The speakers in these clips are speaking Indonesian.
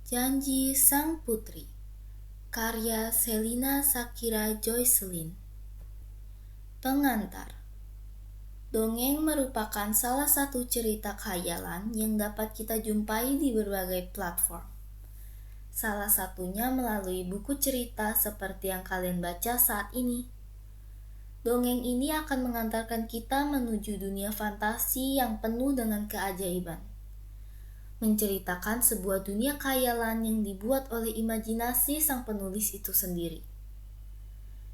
Janji Sang Putri, karya Selina Shakira Joycelyn. Pengantar. Dongeng merupakan salah satu cerita khayalan yang dapat kita jumpai di berbagai platform. Salah satunya melalui buku cerita seperti yang kalian baca saat ini. Dongeng ini akan mengantarkan kita menuju dunia fantasi yang penuh dengan keajaiban. Menceritakan sebuah dunia khayalan yang dibuat oleh imajinasi sang penulis itu sendiri.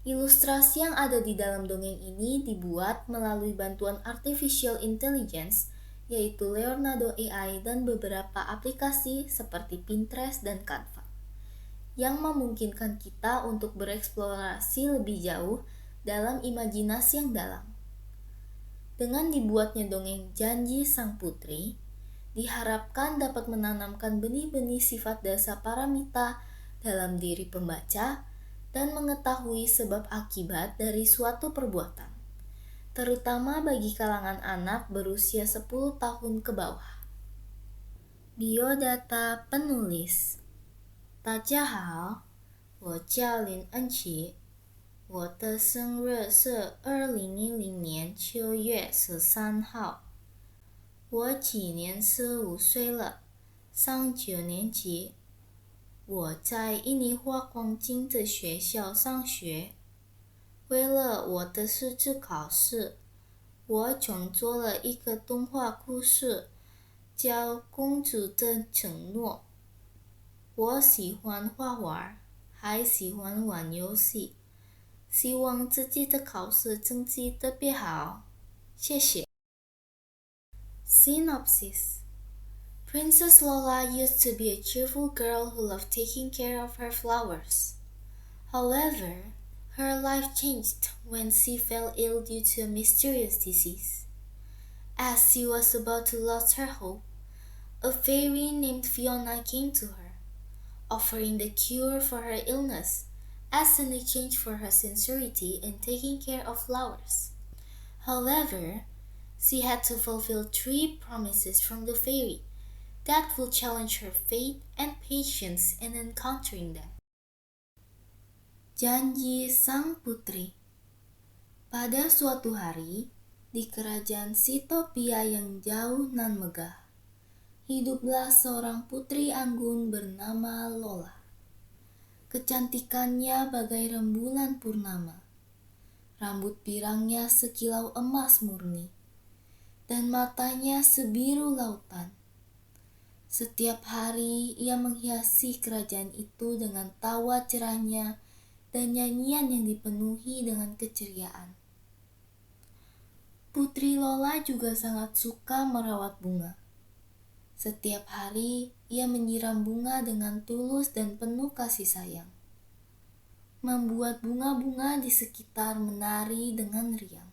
Ilustrasi yang ada di dalam dongeng ini dibuat melalui bantuan artificial intelligence, yaitu Leonardo AI dan beberapa aplikasi seperti Pinterest dan Canva, yang memungkinkan kita untuk bereksplorasi lebih jauh dalam imajinasi yang dalam. Dengan dibuatnya dongeng Janji Sang Putri, diharapkan dapat menanamkan benih-benih sifat dasar paramita dalam diri pembaca dan mengetahui sebab akibat dari suatu perbuatan, terutama bagi kalangan anak berusia 10 tahun ke bawah. Biodata penulis. 大家好，我叫林恩琪，我的生日是2010年9月13号。我今年15岁了，上9年级。我在印尼花光金的学校上学。为了我的识字考试，我创作了一个动画故事，叫《公主的承诺》。我喜欢画画，还喜欢玩游戏，希望自己的考试成绩特别好。谢谢。Synopsis. Princess Lola used to be a cheerful girl who loved taking care of her flowers. However, her life changed when she fell ill due to a mysterious disease. As she was about to lose her hope, a fairy named Fiona came to her, offering the cure for her illness as an exchange for her sincerity in taking care of flowers. However, she had to fulfill 3 promises from the fairy that will challenge her faith and patience in encountering them. Janji Sang Putri. Pada suatu hari, di kerajaan Sitopia yang jauh nan megah, hiduplah seorang putri anggun bernama Lola. Kecantikannya bagai rembulan purnama, rambut pirangnya sekilau emas murni, dan matanya sebiru lautan. Setiap hari ia menghiasi kerajaan itu dengan tawa cerahnya dan nyanyian yang dipenuhi dengan keceriaan. Putri Lola juga sangat suka merawat bunga. Setiap hari ia menyiram bunga dengan tulus dan penuh kasih sayang, membuat bunga-bunga di sekitar menari dengan riang.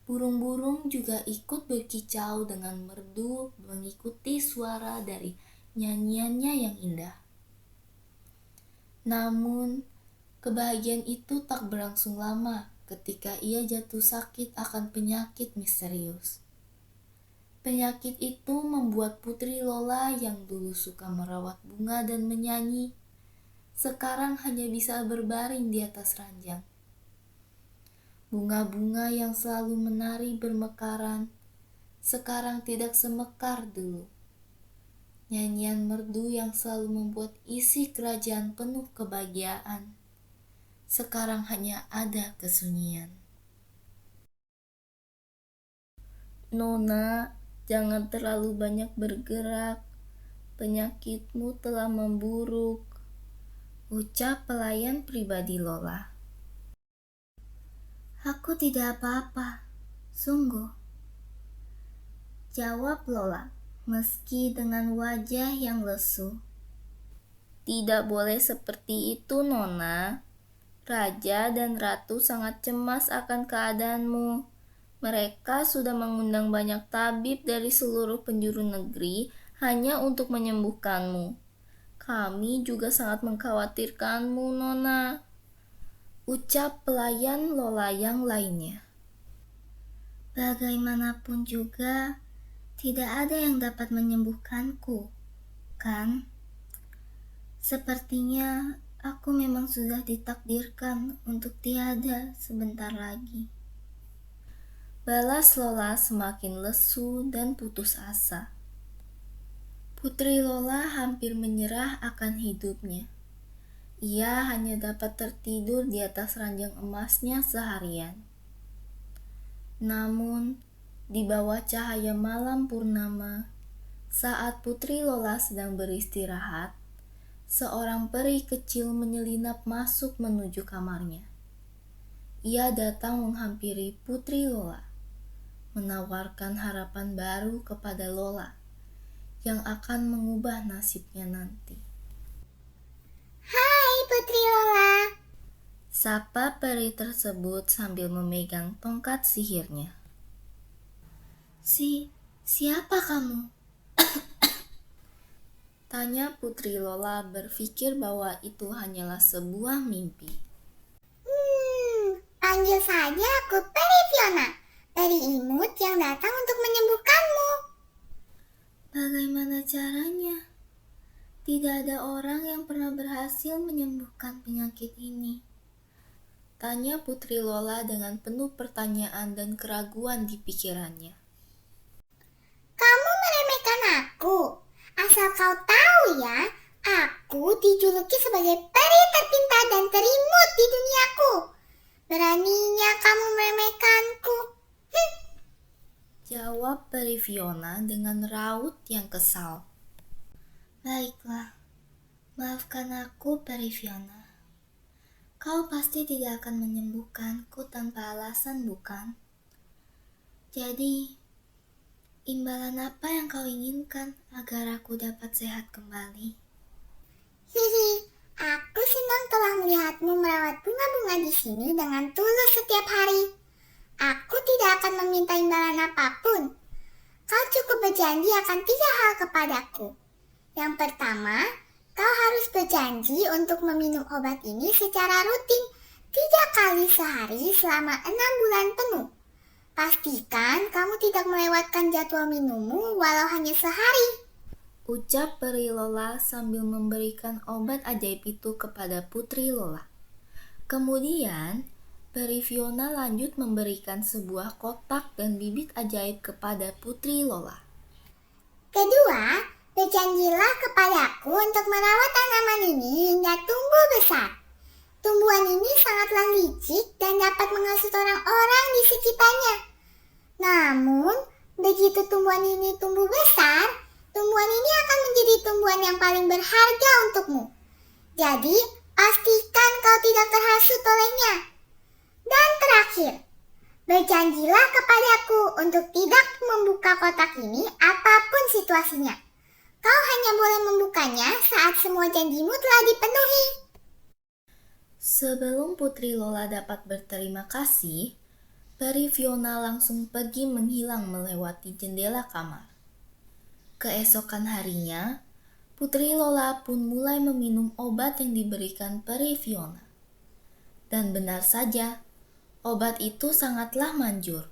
Burung-burung juga ikut berkicau dengan merdu mengikuti suara dari nyanyiannya yang indah. Namun, kebahagiaan itu tak berlangsung lama ketika ia jatuh sakit akan penyakit misterius. Penyakit itu membuat Putri Lola yang dulu suka merawat bunga dan menyanyi, sekarang hanya bisa berbaring di atas ranjang. Bunga-bunga yang selalu menari bermekaran, sekarang tidak semekar dulu. Nyanyian merdu yang selalu membuat isi kerajaan penuh kebahagiaan, sekarang hanya ada kesunyian. Nona, jangan terlalu banyak bergerak, penyakitmu telah memburuk, ucap pelayan pribadi Lola. Aku tidak apa-apa, sungguh, jawab Lola, meski dengan wajah yang lesu. Tidak boleh seperti itu, Nona. Raja dan ratu sangat cemas akan keadaanmu. Mereka sudah mengundang banyak tabib dari seluruh penjuru negeri hanya untuk menyembuhkanmu. Kami juga sangat mengkhawatirkanmu, Nona, ucap pelayan Lola yang lainnya. Bagaimanapun juga, tidak ada yang dapat menyembuhkanku, kan? Sepertinya aku memang sudah ditakdirkan untuk tiada sebentar lagi. Balas Lola semakin lesu dan putus asa. Putri Lola hampir menyerah akan hidupnya. Ia hanya dapat tertidur di atas ranjang emasnya seharian. Namun, di bawah cahaya malam purnama, saat Putri Lola sedang beristirahat, seorang peri kecil menyelinap masuk menuju kamarnya. Ia datang menghampiri Putri Lola, menawarkan harapan baru kepada Lola yang akan mengubah nasibnya nanti. Hai Putri Lola. Sapa peri tersebut sambil memegang tongkat sihirnya. Siapa kamu? Tanya Putri Lola berpikir bahwa itu hanyalah sebuah mimpi. Panggil saja aku Peri Fiona, peri imut yang datang untuk menyembuhkanmu. Bagaimana caranya? Tidak ada orang yang pernah berhasil menyembuhkan penyakit ini. Tanya Putri Lola dengan penuh pertanyaan dan keraguan di pikirannya. Kamu meremehkan aku. Asal kau tahu ya, aku dijuluki sebagai peri terpintar dan terimut di duniaku. Beraninya kamu meremehkanku. Jawab Peri Fiona dengan raut yang kesal. Baiklah, maafkan aku Peri Fiona. Kau pasti tidak akan menyembuhkanku tanpa alasan, bukan? Jadi, imbalan apa yang kau inginkan agar aku dapat sehat kembali? Aku senang telah melihatmu merawat bunga-bunga di sini dengan tulus setiap hari. Aku tidak akan meminta imbalan apapun. Kau cukup berjanji akan 3 hal kepadaku. Yang pertama, kau harus berjanji untuk meminum obat ini secara rutin 3 kali sehari selama 6 bulan penuh. Pastikan kamu tidak melewatkan jadwal minummu walau hanya sehari. Ucap Peri Lola sambil memberikan obat ajaib itu kepada Putri Lola. Kemudian, Peri Fiona lanjut memberikan sebuah kotak dan bibit ajaib kepada Putri Lola. Kedua, berjanjilah kepadaku untuk merawat tanaman ini hingga tumbuh besar. Tumbuhan ini sangatlah licik dan dapat menghasut orang-orang di sekitarnya. Namun, begitu tumbuhan ini tumbuh besar, tumbuhan ini akan menjadi tumbuhan yang paling berharga untukmu. Jadi, pastikan kau tidak terhasut olehnya. Dan terakhir, berjanjilah kepadaku untuk tidak membuka kotak ini apapun situasinya. Kau hanya boleh membukanya saat semua janjimu telah dipenuhi. Sebelum Putri Lola dapat berterima kasih, Peri Fiona langsung pergi menghilang melewati jendela kamar. Keesokan harinya, Putri Lola pun mulai meminum obat yang diberikan Peri Fiona. Dan benar saja, obat itu sangatlah manjur.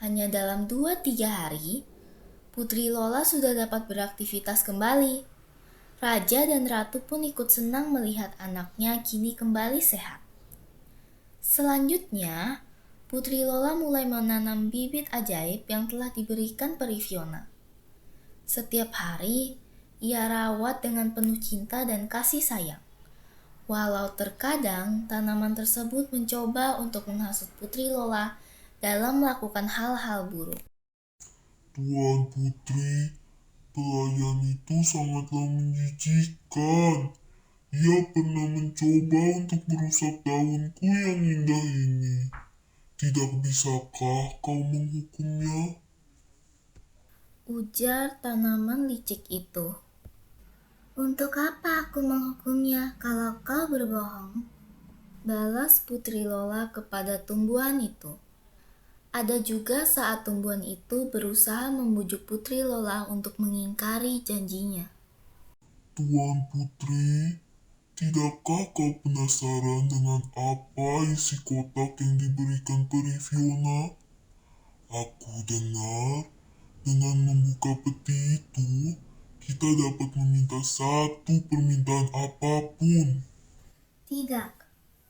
Hanya dalam 2-3 hari, Putri Lola sudah dapat beraktivitas kembali. Raja dan Ratu pun ikut senang melihat anaknya kini kembali sehat. Selanjutnya, Putri Lola mulai menanam bibit ajaib yang telah diberikan Peri Fiona. Setiap hari, ia rawat dengan penuh cinta dan kasih sayang. Walau terkadang tanaman tersebut mencoba untuk menghasut Putri Lola dalam melakukan hal-hal buruk. Tuan Putri, pelayan itu sangatlah menjijikkan. Ia pernah mencoba untuk merusak daunku yang indah ini. Tidak bisakah kau menghukumnya? Ujar tanaman licik itu. Untuk apa aku menghukumnya kalau kau berbohong? Balas Putri Lola kepada tumbuhan itu. Ada juga saat tumbuhan itu berusaha membujuk Putri Lola untuk mengingkari janjinya. Tuan Putri, tidakkah kau penasaran dengan apa isi kotak yang diberikan Peri Fiona? Aku dengar dengan membuka peti itu, kita dapat meminta satu permintaan apapun. Tidak,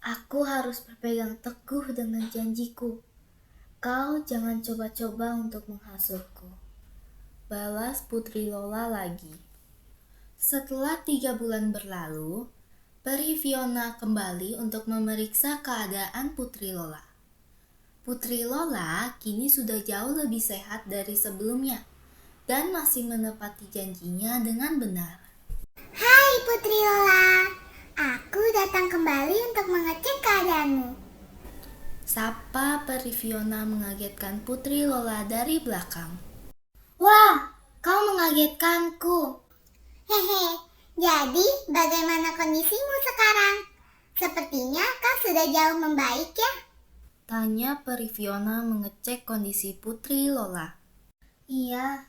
aku harus berpegang teguh dengan janjiku. Kau jangan coba-coba untuk menghasutku. Balas Putri Lola lagi. Setelah 3 bulan berlalu, Peri Fiona kembali untuk memeriksa keadaan Putri Lola. Putri Lola kini sudah jauh lebih sehat dari sebelumnya dan masih menepati janjinya dengan benar. Hai Putri Lola, aku datang kembali untuk mengecek keadaanmu. Sapa Peri Fiona mengagetkan Putri Lola dari belakang. Wah, kau mengagetkanku. Hehe, jadi bagaimana kondisimu sekarang? Sepertinya kau sudah jauh membaik ya? Tanya Peri Fiona mengecek kondisi Putri Lola. Iya,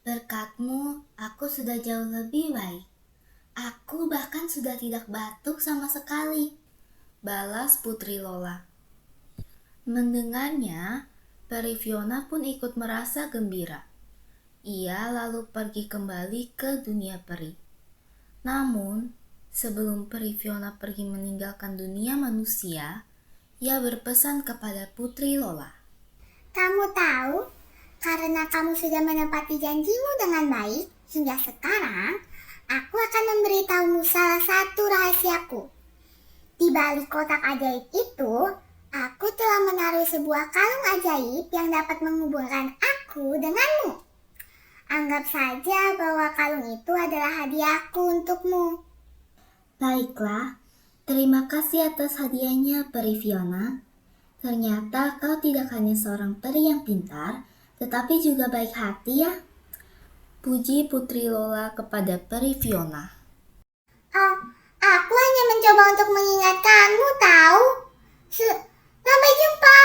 berkatmu aku sudah jauh lebih baik. Aku bahkan sudah tidak batuk sama sekali. Balas Putri Lola. Mendengarnya, Peri Fiona pun ikut merasa gembira. Ia lalu pergi kembali ke dunia peri. Namun, sebelum Peri Fiona pergi meninggalkan dunia manusia, ia berpesan kepada Putri Lola. Kamu tahu, karena kamu sudah menepati janjimu dengan baik, hingga sekarang, aku akan memberitahumu salah satu rahasiaku. Di balik kotak ajaib itu, aku telah menaruh sebuah kalung ajaib yang dapat menghubungkan aku denganmu. Anggap saja bahwa kalung itu adalah hadiahku untukmu. Baiklah, terima kasih atas hadiahnya Peri Fiona. Ternyata kau tidak hanya seorang peri yang pintar, tetapi juga baik hati ya. Puji Putri Lola kepada Peri Fiona. Oh, aku hanya mencoba untuk mengingatkanmu tahu. Sampai jumpa.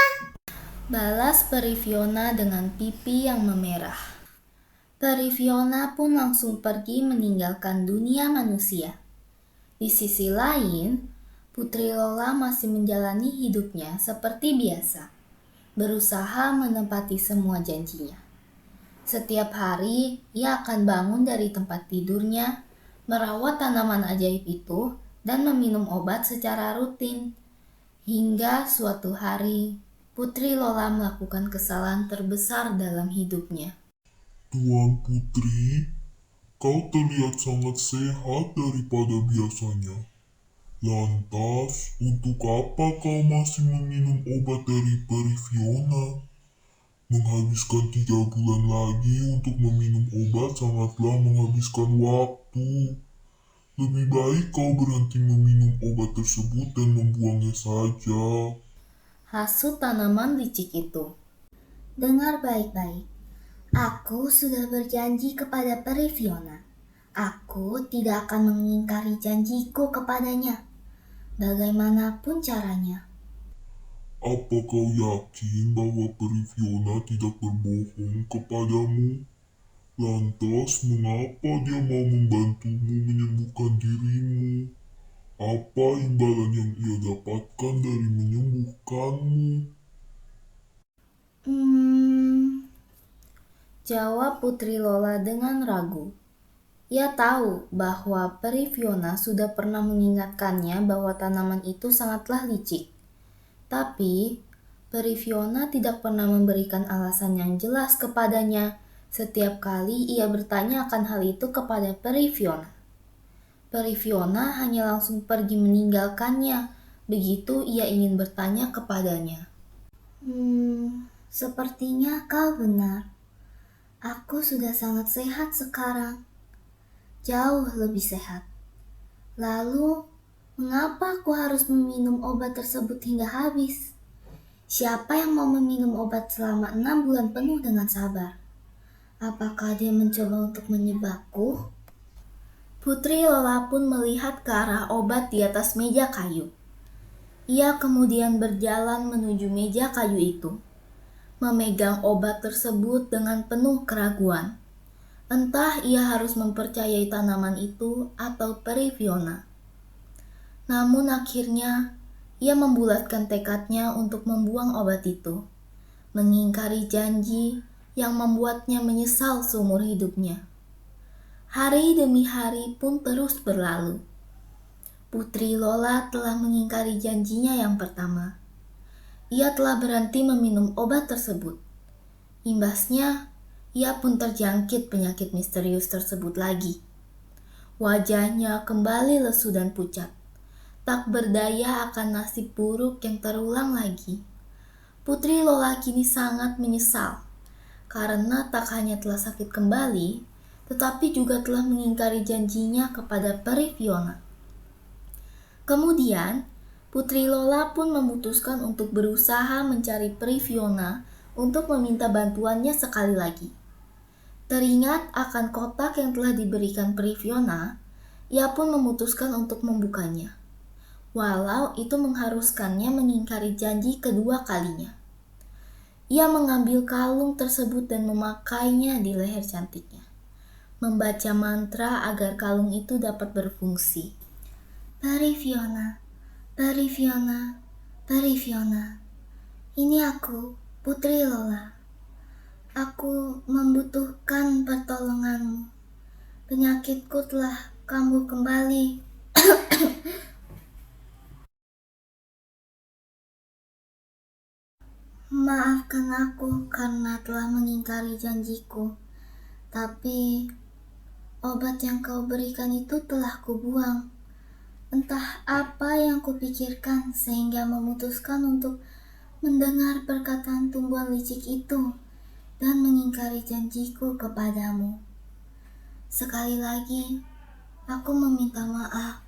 Balas Peri Fiona dengan pipi yang memerah. Peri Fiona pun langsung pergi meninggalkan dunia manusia. Di sisi lain, Putri Lola masih menjalani hidupnya seperti biasa, berusaha menepati semua janjinya. Setiap hari, ia akan bangun dari tempat tidurnya, merawat tanaman ajaib itu, dan meminum obat secara rutin. Hingga suatu hari, Putri Lola melakukan kesalahan terbesar dalam hidupnya. Tuan Putri, kau terlihat sangat sehat daripada biasanya. Lantas, untuk apa kau masih meminum obat dari Peri Fiona? Menghabiskan 3 bulan lagi untuk meminum obat sangatlah menghabiskan waktu. Lebih baik kau berhenti meminum obat tersebut dan membuangnya saja. Hasut tanaman licik itu. Dengar baik-baik. Aku sudah berjanji kepada Peri Fiona. Aku tidak akan mengingkari janjiku kepadanya, bagaimanapun caranya. Apa kau yakin bahwa Peri Fiona tidak berbohong kepadamu? Lantas, mengapa dia mau membantumu menyembuhkan dirimu? Apa imbalan yang ia dapatkan dari menyembuhkanmu? Jawab Putri Lola dengan ragu. Ia tahu bahwa Peri Fiona sudah pernah mengingatkannya bahwa tanaman itu sangatlah licik. Tapi, Peri Fiona tidak pernah memberikan alasan yang jelas kepadanya setiap kali ia bertanya akan hal itu kepada Peri Fiona. Peri Fiona hanya langsung pergi meninggalkannya begitu ia ingin bertanya kepadanya. Sepertinya kau benar. Aku sudah sangat sehat sekarang. Jauh lebih sehat. Lalu, mengapa aku harus meminum obat tersebut hingga habis? Siapa yang mau meminum obat selama 6 bulan penuh dengan sabar? Apakah dia mencoba untuk menyebabku? Putri Lola pun melihat ke arah obat di atas meja kayu. Ia kemudian berjalan menuju meja kayu itu, memegang obat tersebut dengan penuh keraguan. Entah ia harus mempercayai tanaman itu atau Peri Fiona. Namun akhirnya, ia membulatkan tekadnya untuk membuang obat itu, mengingkari janji yang membuatnya menyesal seumur hidupnya. Hari demi hari pun terus berlalu. Putri Lola telah mengingkari janjinya yang pertama. Ia telah berhenti meminum obat tersebut. Imbasnya, ia pun terjangkit penyakit misterius tersebut lagi. Wajahnya kembali lesu dan pucat. Tak berdaya akan nasib buruk yang terulang lagi. Putri Lola kini sangat menyesal, karena tak hanya telah sakit kembali, tetapi juga telah mengingkari janjinya kepada Peri Fiona. Kemudian, Putri Lola pun memutuskan untuk berusaha mencari Peri Fiona untuk meminta bantuannya sekali lagi. Teringat akan kotak yang telah diberikan Peri Fiona, ia pun memutuskan untuk membukanya, walau itu mengharuskannya mengingkari janji kedua kalinya. Ia mengambil kalung tersebut dan memakainya di leher cantiknya, membaca mantra agar kalung itu dapat berfungsi. Peri Fiona, Peri Fiona, Peri Fiona, ini aku, Putri Lola. Aku membutuhkan pertolonganmu. Penyakitku telah kambuh kembali. Maafkan aku karena telah mengingkari janjiku. Tapi obat yang kau berikan itu telah kubuang. Entah apa yang kupikirkan sehingga memutuskan untuk mendengar perkataan tumbuhan licik itu dan mengingkari janjiku kepadamu. Sekali lagi, aku meminta maaf.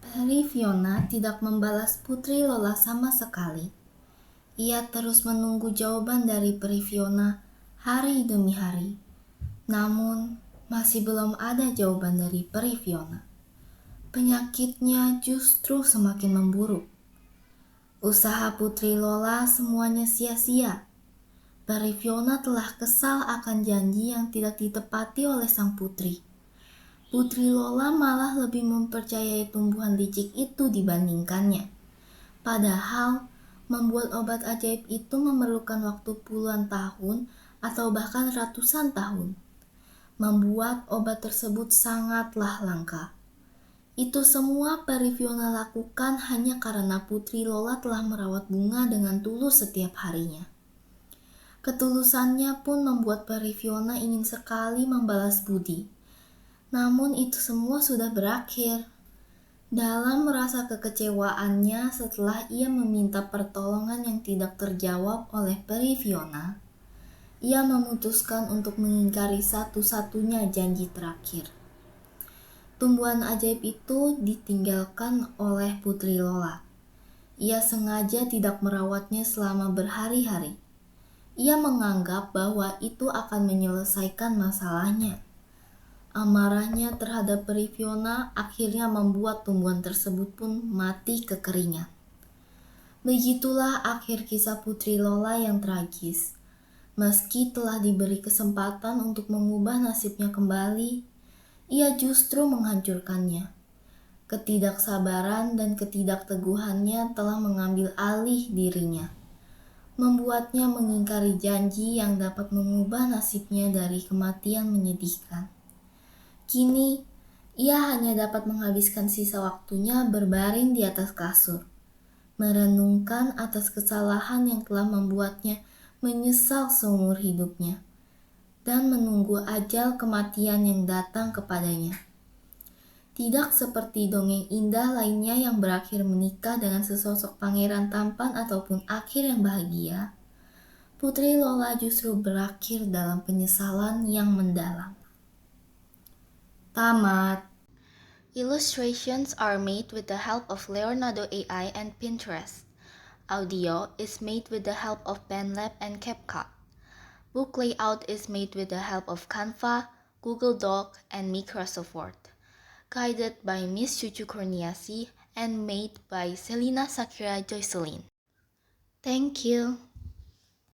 Peri Fiona tidak membalas Putri Lola sama sekali. Ia terus menunggu jawaban dari Peri Fiona hari demi hari. Namun, masih belum ada jawaban dari Peri Fiona. Penyakitnya justru semakin memburuk. Usaha Putri Lola semuanya sia-sia. Peri Fiona telah kesal akan janji yang tidak ditepati oleh sang putri. Putri Lola malah lebih mempercayai tumbuhan licik itu dibandingkannya. Padahal, membuat obat ajaib itu memerlukan waktu puluhan tahun atau bahkan ratusan tahun. Membuat obat tersebut sangatlah langka. Itu semua Peri Fiona lakukan hanya karena Putri Lola telah merawat bunga dengan tulus setiap harinya. Ketulusannya pun membuat Peri Fiona ingin sekali membalas budi. Namun itu semua sudah berakhir. Dalam merasa kekecewaannya setelah ia meminta pertolongan yang tidak terjawab oleh Peri Fiona, ia memutuskan untuk mengingkari satu-satunya janji terakhir. Tumbuhan ajaib itu ditinggalkan oleh Putri Lola. Ia sengaja tidak merawatnya selama berhari-hari. Ia menganggap bahwa itu akan menyelesaikan masalahnya. Amarahnya terhadap Peri Fiona akhirnya membuat tumbuhan tersebut pun mati kekeringan. Begitulah akhir kisah Putri Lola yang tragis. Meski telah diberi kesempatan untuk mengubah nasibnya kembali, ia justru menghancurkannya. Ketidaksabaran dan ketidakteguhannya telah mengambil alih dirinya, membuatnya mengingkari janji yang dapat mengubah nasibnya dari kematian menyedihkan. Kini, ia hanya dapat menghabiskan sisa waktunya berbaring di atas kasur, merenungkan atas kesalahan yang telah membuatnya menyesal seumur hidupnya, dan menunggu ajal kematian yang datang kepadanya. Tidak seperti dongeng indah lainnya yang berakhir menikah dengan sesosok pangeran tampan ataupun akhir yang bahagia, Putri Lola justru berakhir dalam penyesalan yang mendalam. Tamat. Illustrations are made with the help of Leonardo AI and Pinterest. Audio is made with the help of BandLab and CapCut. Book layout is made with the help of Canva, Google Doc, and Microsoft Word. Guided by Miss Cucu Kurniasi and made by Selina Sakira Joycelyn. Thank you.